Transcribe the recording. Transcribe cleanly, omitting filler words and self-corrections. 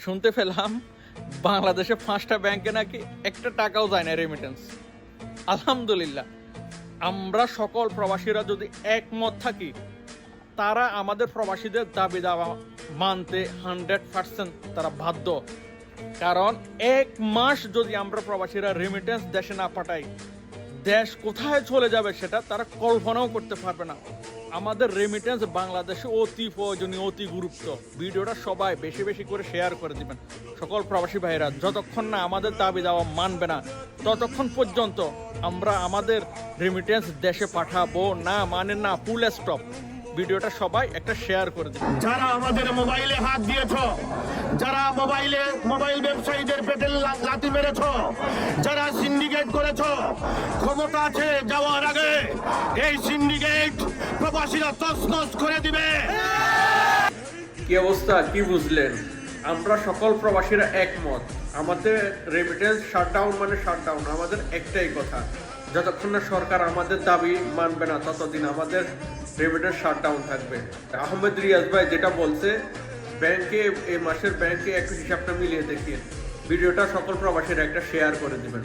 শুনতে পেলাম বাংলাদেশে 5টা ব্যাংকে নাকি একটা টাকাও যায় না রেমিটেন্স। আলহামদুলিল্লাহ, আমরা সকল প্রবাসীরা যদি একমত থাকি, তারা আমাদের প্রবাসীদের দাবি দাওয়া মানতে 100% তারা বাধ্য। কারণ 1 মাস যদি আমরা প্রবাসীরা রেমিটেন্স দেশে না পাঠাই, দেশ কোথায় চলে যাবে সেটা তারা কল্পনাও করতে পারবে না। আমাদের রেমিটেন্স বাংলাদেশে অতি প্রয়োজনীয়, অতি গুরুত্ব। ভিডিওটা সবাই বেশি বেশি করে শেয়ার করে দিবেন। সকল প্রবাসী ভাইরা যতক্ষণ না আমাদের দাবি দেওয়া মানবে না, ততক্ষণ পর্যন্ত আমরা আমাদের রেমিটেন্স দেশে পাঠাবো না, মানে না, ফুল স্টপ। ভিডিওটা সবাই একটা শেয়ার করে দিবেন। যারা আমাদের মোবাইলে হাত দিয়েছ, যারা মোবাইল ব্যবসায়ীদের পেটে লাথি মেরেছ, যারা সিন্ডিকেট করেছ, ক্ষমতা আছে যাওয়ার আগে এই সিন্ডিকেট প্রবাসীরা তছনছ করে দিবে। কি অবস্থা, কি বুঝলেন? আমরা সকল প্রবাসীরা একমত, আমাদের রেমিটেন্স শাটডাউন মানে শাটডাউন। আমাদের একটাই কথা, যতক্ষণ না সরকার আমাদের দাবি মানবে না, ততদিন আমাদের রেমিটেন্স শাটডাউন থাকবে। আহমেদ রিয়াজ ভাই যেটা বলছে, ব্যাংকে এই মাসের ব্যাংকে একটু হিসাবটা মিলিয়ে দেখিয়ে ভিডিওটা সকল প্রবাসীরা একটা শেয়ার করে দিবেন।